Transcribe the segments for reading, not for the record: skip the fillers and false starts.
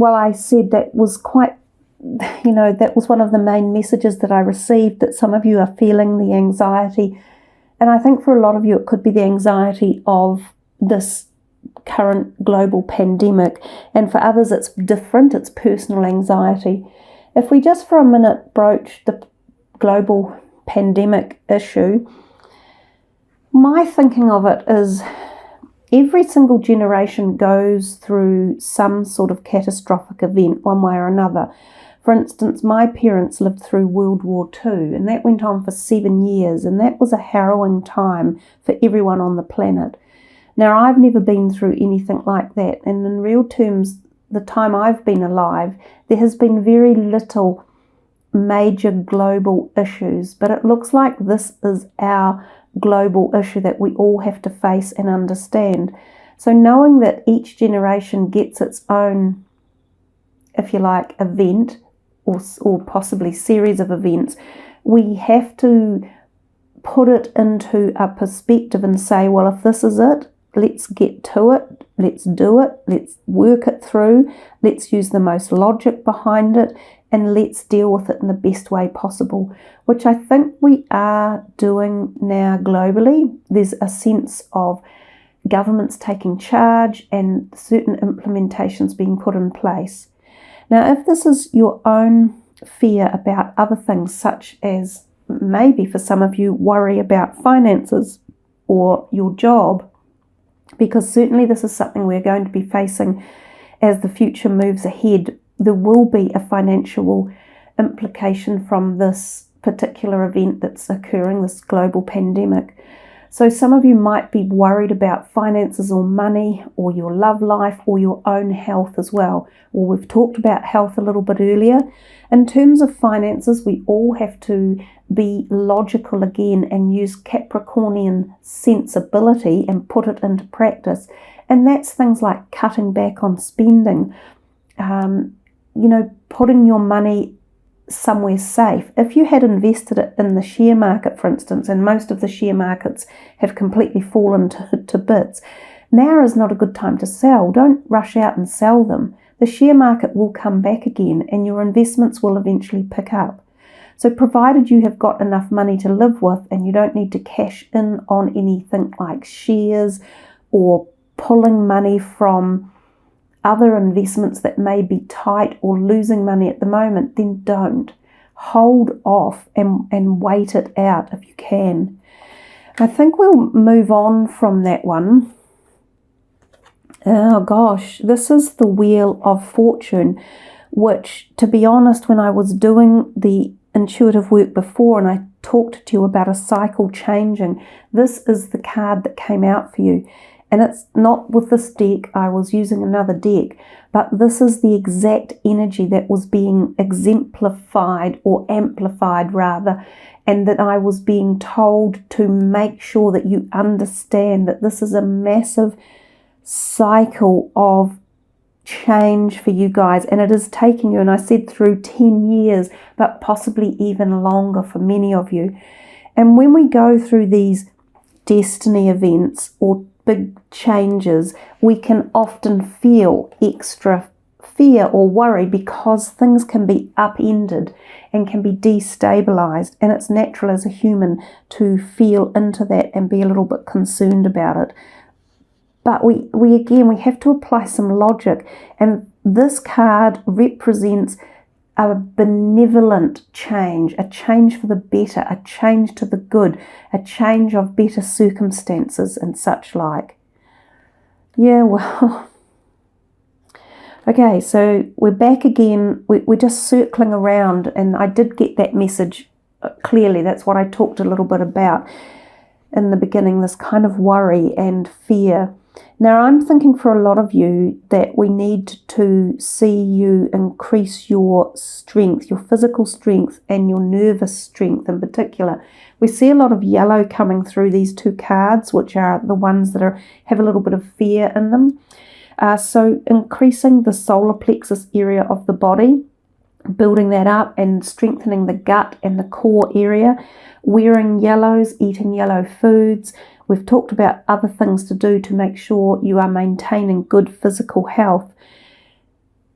well, I said that was quite, that was one of the main messages that I received, that some of you are feeling the anxiety. And I think for a lot of you, it could be the anxiety of this current global pandemic. And for others, it's different. It's personal anxiety. If we just for a minute broach the global pandemic issue, my thinking of it is every single generation goes through some sort of catastrophic event one way or another. For instance, my parents lived through World War II, and that went on for 7 years, and that was a harrowing time for everyone on the planet. Now, I've never been through anything like that, and in real terms, the time I've been alive, there has been very little major global issues, but it looks like this is our global issue that we all have to face and understand. So knowing that each generation gets its own, if you like, event, or possibly series of events, we have to put it into a perspective and say, well, if this is it, let's get to it, let's do it, let's work it through, let's use the most logic behind it, and let's deal with it in the best way possible, which I think we are doing now globally. There's a sense of governments taking charge and certain implementations being put in place. Now, if this is your own fear about other things, such as maybe for some of you worry about finances or your job, because certainly this is something we're going to be facing as the future moves ahead, there will be a financial implication from this particular event that's occurring, this global pandemic. So some of you might be worried about finances or money or your love life or your own health as well. Well, we've talked about health a little bit earlier. In terms of finances, we all have to be logical again and use Capricornian sensibility and put it into practice. And that's things like cutting back on spending, putting your money somewhere safe. If you had invested it in the share market, for instance, and most of the share markets have completely fallen to bits, now is not a good time to sell. Don't rush out and sell them. The share market will come back again and your investments will eventually pick up. So provided you have got enough money to live with and you don't need to cash in on anything like shares or pulling money from other investments that may be tight or losing money at the moment, then don't. Hold off and wait it out if you can. I think we'll move on from that one. Oh gosh, this is the Wheel of Fortune, which, to be honest, when I was doing the intuitive work before and I talked to you about a cycle changing, this is the card that came out for you. And it's not with this deck, I was using another deck, but this is the exact energy that was being exemplified or amplified rather, and that I was being told to make sure that you understand that this is a massive cycle of change for you guys, and it is taking you, and I said through 10 years, but possibly even longer for many of you. And when we go through these destiny events or big changes, we can often feel extra fear or worry because things can be upended and can be destabilized, and it's natural as a human to feel into that and be a little bit concerned about it. But we have to apply some logic, and this card represents a benevolent change, a change for the better, a change to the good, a change of better circumstances and such like. Yeah, well, okay, so we're back again. We're just circling around, and I did get that message clearly. That's what I talked a little bit about in the beginning, this kind of worry and fear. Now, I'm thinking for a lot of you that we need to see you increase your strength, your physical strength and your nervous strength in particular. We see a lot of yellow coming through these two cards, which are the ones that have a little bit of fear in them. So increasing the solar plexus area of the body, building that up and strengthening the gut and the core area, wearing yellows, eating yellow foods. We've talked about other things to do to make sure you are maintaining good physical health.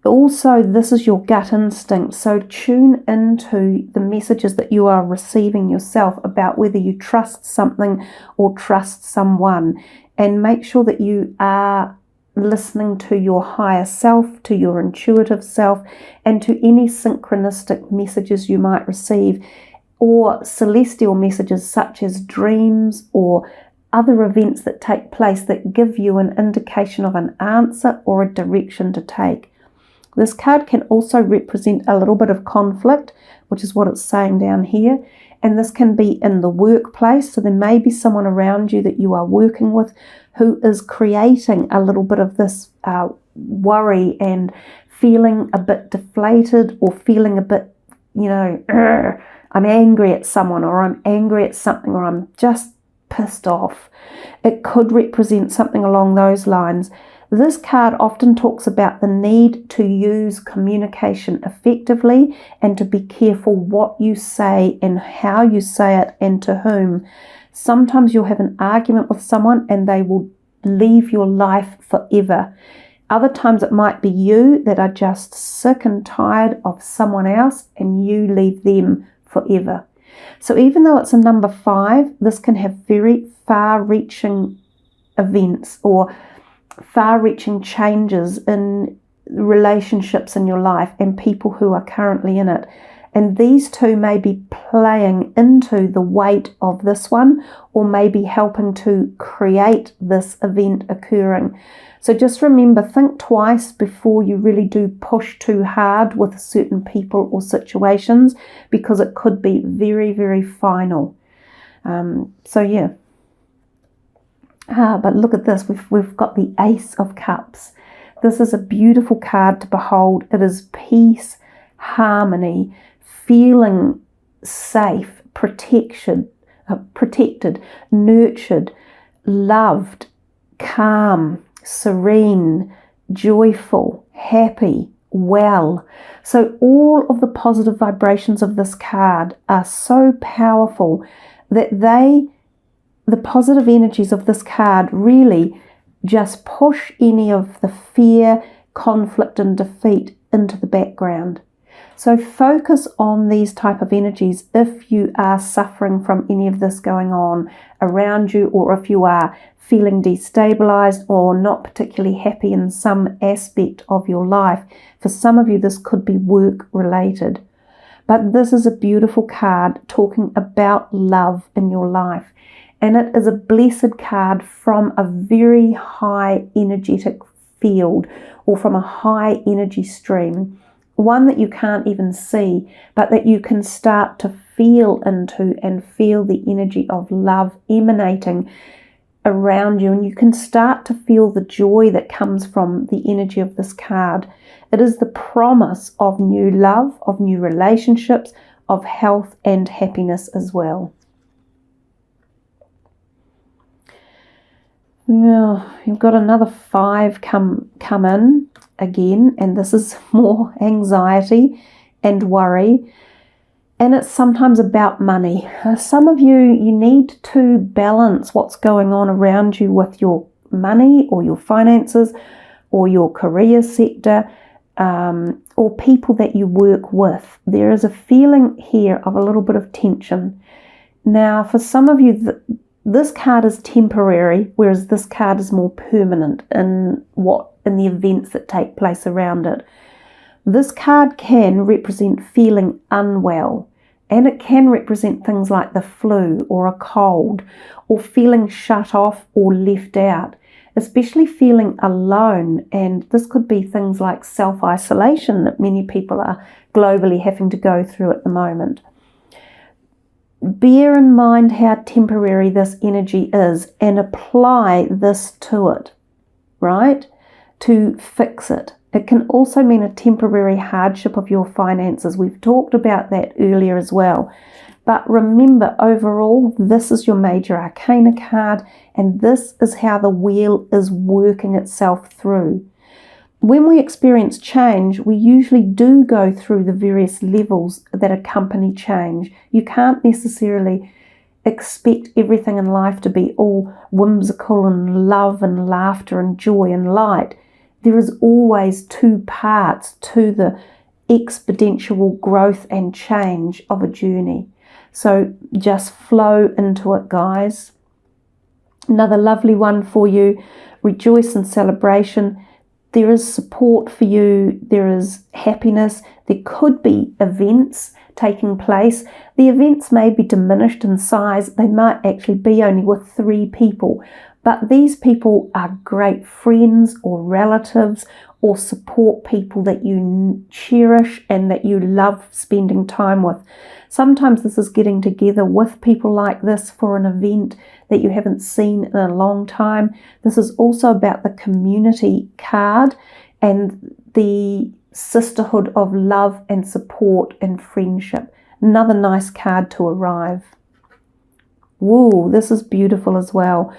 Also, this is your gut instinct, so tune into the messages that you are receiving yourself about whether you trust something or trust someone, and make sure that you are listening to your higher self, to your intuitive self, and to any synchronistic messages you might receive, or celestial messages such as dreams or other events that take place that give you an indication of an answer or a direction to take. This card can also represent a little bit of conflict, which is what it's saying down here. And this can be in the workplace. So there may be someone around you that you are working with who is creating a little bit of this worry and feeling a bit deflated, or feeling a bit, I'm angry at someone, or I'm angry at something, or I'm just pissed off. It could represent something along those lines. This card often talks about the need to use communication effectively and to be careful what you say and how you say it and to whom. Sometimes you'll have an argument with someone and they will leave your life forever. Other times it might be you that are just sick and tired of someone else and you leave them forever. So even though it's a number 5, this can have very far-reaching events or far-reaching changes in relationships in your life and people who are currently in it. And these two may be playing into the weight of this one, or maybe helping to create this event occurring. So just remember, think twice before you really do push too hard with certain people or situations, because it could be very, very final. But look at this. We've got the Ace of Cups. This is a beautiful card to behold. It is peace, harmony, feeling safe, protected, nurtured, loved, calm, serene, joyful, happy, well. So all of the positive vibrations of this card are so powerful that the positive energies of this card really just push any of the fear, conflict and defeat into the background. So focus on these type of energies if you are suffering from any of this going on around you, or if you are feeling destabilized or not particularly happy in some aspect of your life. For some of you, this could be work related. But this is a beautiful card talking about love in your life. And it is a blessed card from a very high energetic field, or from a high energy stream. One that you can't even see, but that you can start to feel into and feel the energy of love emanating around you. And you can start to feel the joy that comes from the energy of this card. It is the promise of new love, of new relationships, of health and happiness as well. Now, you've got another 5 come in again, and this is more anxiety and worry, and it's sometimes about money. Some of you need to balance what's going on around you with your money or your finances or your career sector, or people that you work with. There is a feeling here of a little bit of tension. Now, for some of you, this card is temporary, whereas this card is more permanent in the events that take place around it. This card can represent feeling unwell, and it can represent things like the flu or a cold, or feeling shut off or left out, especially feeling alone. And this could be things like self-isolation that many people are globally having to go through at the moment. Bear in mind how temporary this energy is and apply this to it, right? To fix it. It can also mean a temporary hardship of your finances. We've talked about that earlier as well. But remember, overall, this is your major arcana card, and this is how the wheel is working itself through. When we experience change, we usually do go through the various levels that accompany change. You can't necessarily expect everything in life to be all whimsical and love and laughter and joy and light. there is always two parts to the exponential growth and change of a journey. So just flow into it, guys. Another lovely one for you, rejoice in celebration. There is support for you, there is happiness, there could be events taking place. The events may be diminished in size, they might actually be only with 3 people, but these people are great friends or relatives or support people that you cherish and that you love spending time with. Sometimes this is getting together with people like this for an event that you haven't seen in a long time. This is also about the community card and the sisterhood of love and support and friendship. Another nice card to arrive. Woo, this is beautiful as well.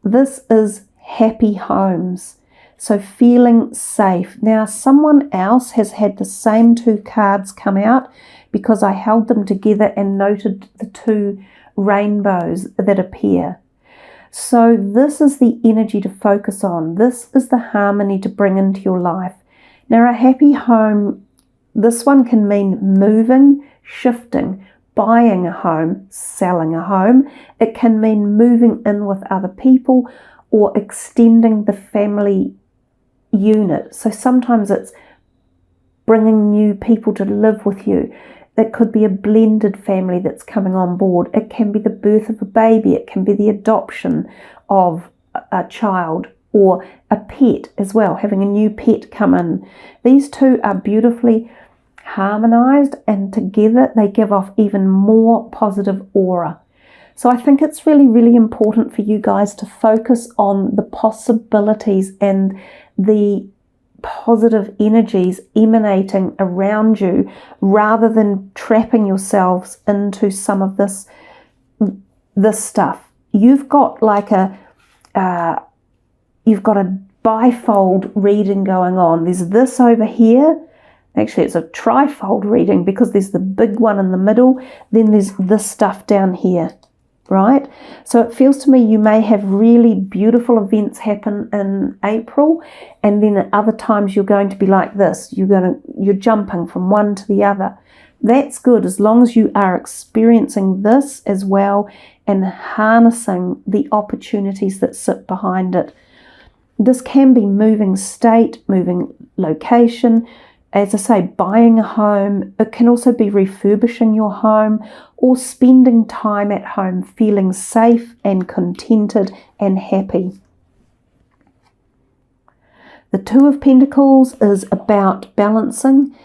This is happy homes. So feeling safe. Now someone else has had the same 2 cards come out because I held them together and noted the 2 rainbows that appear. So this is the energy to focus on. This is the harmony to bring into your life. Now a happy home, this one can mean moving, shifting, buying a home, selling a home. It can mean moving in with other people or extending the family unit. So sometimes it's bringing new people to live with you. It could be a blended family that's coming on board. It can be the birth of a baby. It can be the adoption of a child or a pet as well, having a new pet come in. These 2 are beautifully harmonized, and together they give off even more positive aura. So I think it's really, really important for you guys to focus on the possibilities and the positive energies emanating around you rather than trapping yourselves into some of this stuff. You've got like you've got a bifold reading going on. There's this over here. Actually, it's a trifold reading because there's the big one in the middle. Then there's this stuff down here, right? So it feels to me you may have really beautiful events happen in April, and then at other times you're going to be like this. You're jumping from one to the other. That's good as long as you are experiencing this as well and harnessing the opportunities that sit behind it. This can be moving state, moving location, as I say, buying a home. It can also be refurbishing your home or spending time at home feeling safe and contented and happy. The 2 of Pentacles is about balancing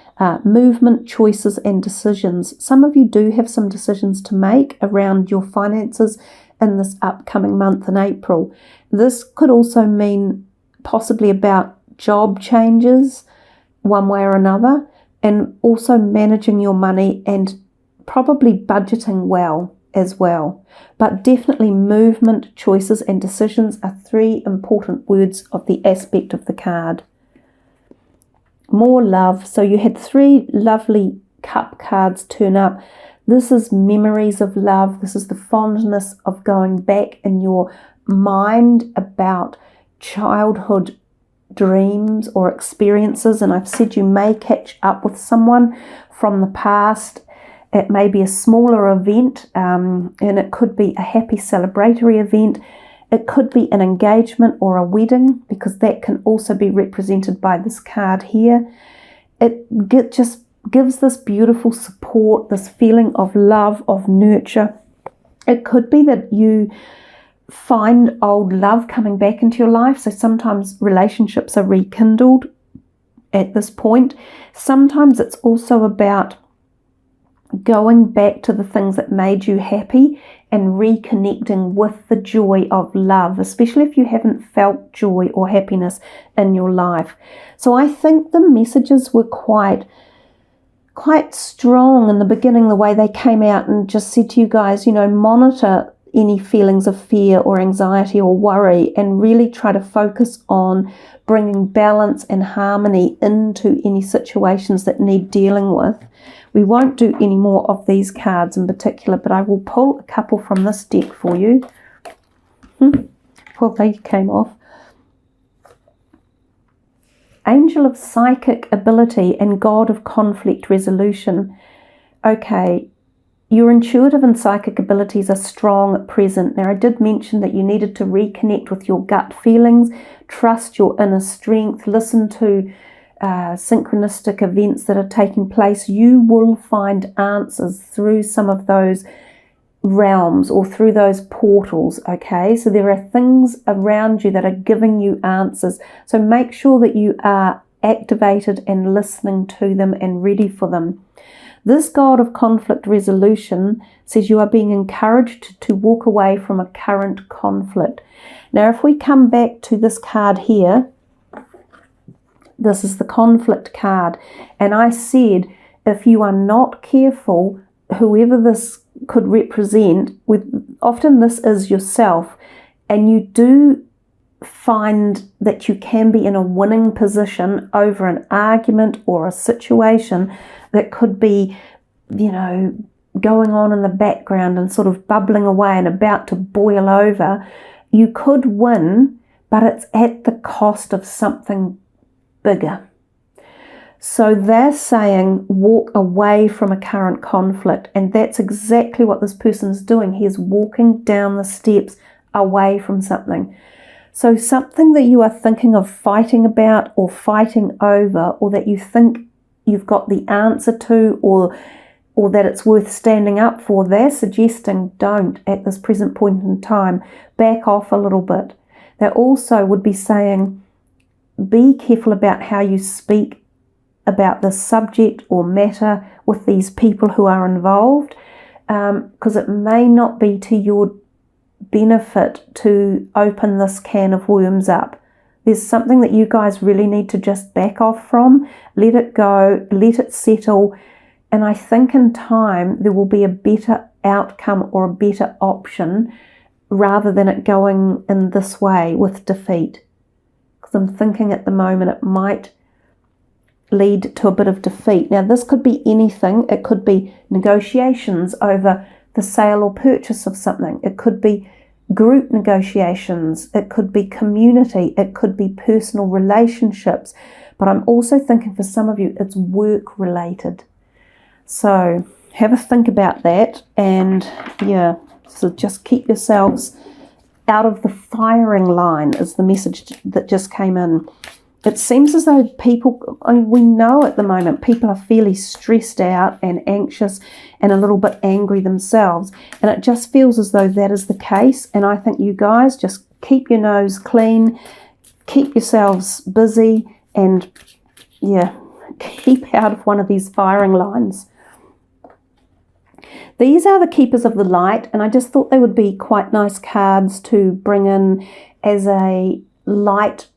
movement, choices and decisions. Some of you do have some decisions to make around your finances in this upcoming month in April. This could also mean possibly about job changes one way or another, and also managing your money and probably budgeting well as well. But definitely movement, choices and decisions are 3 important words of the aspect of the card. More love. So you had 3 lovely cup cards turn up. This is memories of love. This is the fondness of going back in your mind about childhood dreams or experiences. And I've said you may catch up with someone from the past. It may be a smaller event, and it could be a happy celebratory event. It could be an engagement or a wedding, because that can also be represented by this card here. It just gives this beautiful support, this feeling of love, of nurture. It could be that you find old love coming back into your life. So sometimes relationships are rekindled at this point. Sometimes it's also about going back to the things that made you happy and reconnecting with the joy of love, especially if you haven't felt joy or happiness in your life. So I think the messages were quite strong in the beginning, the way they came out and just said to you guys, monitor any feelings of fear or anxiety or worry and really try to focus on bringing balance and harmony into any situations that need dealing with. We won't do any more of these cards in particular, but I will pull a couple from this deck for you. Well, they came off. Angel of psychic ability and God of conflict resolution. Okay, your intuitive and psychic abilities are strong at present. Now, I did mention that you needed to reconnect with your gut feelings, trust your inner strength, listen to synchronistic events that are taking place. You will find answers through some of those realms or through those portals, okay? So there are things around you that are giving you answers. So make sure that you are activated and listening to them and ready for them. This God of conflict resolution says you are being encouraged to walk away from a current conflict. Now, if we come back to this card here, this is the conflict card. And I said, if you are not careful, whoever this could represent, often this is yourself, and you do find that you can be in a winning position over an argument or a situation that could be, going on in the background and sort of bubbling away and about to boil over. You could win, but it's at the cost of something bigger. So they're saying walk away from a current conflict, and that's exactly what this person is doing. He is walking down the steps away from something. So something that you are thinking of fighting about or fighting over, or that you think you've got the answer to, or that it's worth standing up for, they're suggesting don't at this present point in time. Back off a little bit. They also would be saying be careful about how you speak about this subject or matter with these people who are involved, because it may not be to your benefit to open this can of worms up. There's something that you guys really need to just back off from, let it go, let it settle, and I think in time there will be a better outcome or a better option rather than it going in this way with defeat. Because I'm thinking at the moment it might lead to a bit of defeat. Now, this could be anything. It could be negotiations over the sale or purchase of something. It could be group negotiations. It could be community. It could be personal relationships. But I'm also thinking for some of you, it's work related. So have a think about that. And so just keep yourselves out of the firing line is the message that just came in. It seems as though we know at the moment, people are fairly stressed out and anxious and a little bit angry themselves. And it just feels as though that is the case. And I think you guys just keep your nose clean, keep yourselves busy, and keep out of one of these firing lines. These are the Keepers of the Light, and I just thought they would be quite nice cards to bring in as a light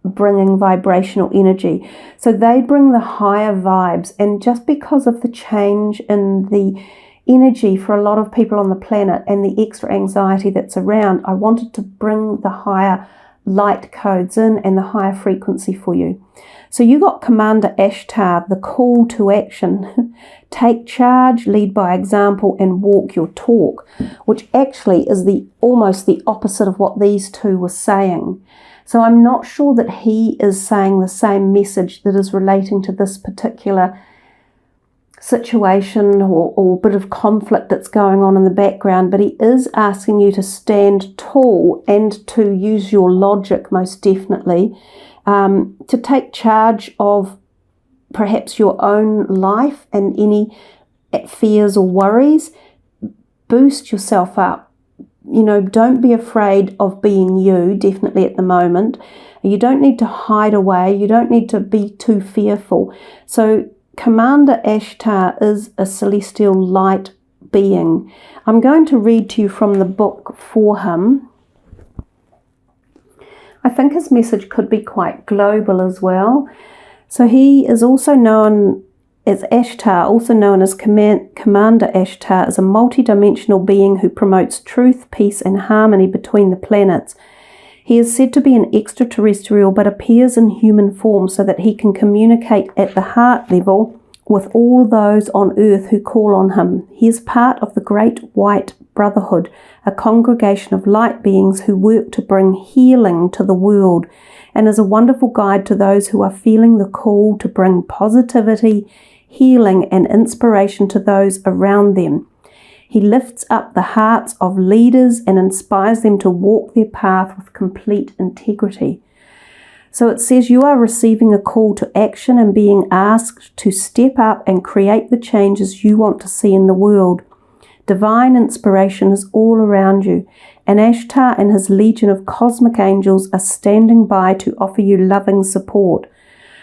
bringing vibrational energy. So they bring the higher vibes, and just because of the change in the energy for a lot of people on the planet and the extra anxiety that's around, I wanted to bring the higher light codes in and the higher frequency for you. So you got Commander Ashtar, the call to action. Take charge, lead by example, and walk your talk, which actually is almost the opposite of what these two were saying. So I'm not sure that he is saying the same message that is relating to this particular situation or bit of conflict that's going on in the background, but he is asking you to stand tall and to use your logic most definitely, to take charge of perhaps your own life and any fears or worries. Boost yourself up. Don't be afraid of being you, definitely at the moment. You don't need to hide away. You don't need to be too fearful. So Commander Ashtar is a celestial light being. I'm going to read to you from the book for him. I think his message could be quite global as well. So he is also known as Ashtar, also known as Commander Ashtar, is a multidimensional being who promotes truth, peace, and harmony between the planets. He is said to be an extraterrestrial, but appears in human form so that he can communicate at the heart level with all those on earth who call on him. He is part of the Great White Brotherhood, a congregation of light beings who work to bring healing to the world. and is a wonderful guide to those who are feeling the call to bring positivity, healing, and inspiration to those around them. He lifts up the hearts of leaders and inspires them to walk their path with complete integrity. So it says you are receiving a call to action and being asked to step up and create the changes you want to see in the world. Divine inspiration is all around you, and Ashtar and his legion of cosmic angels are standing by to offer you loving support.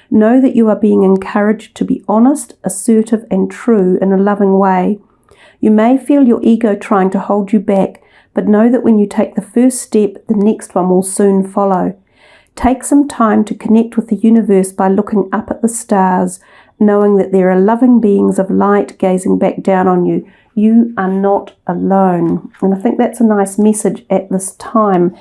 Know that you are being encouraged to be honest, assertive, and true in a loving way. You may feel your ego trying to hold you back, but know that when you take the first step, the next one will soon follow. Take some time to connect with the universe by looking up at the stars, knowing that there are loving beings of light gazing back down on you. You are not alone. And I think that's a nice message at this time.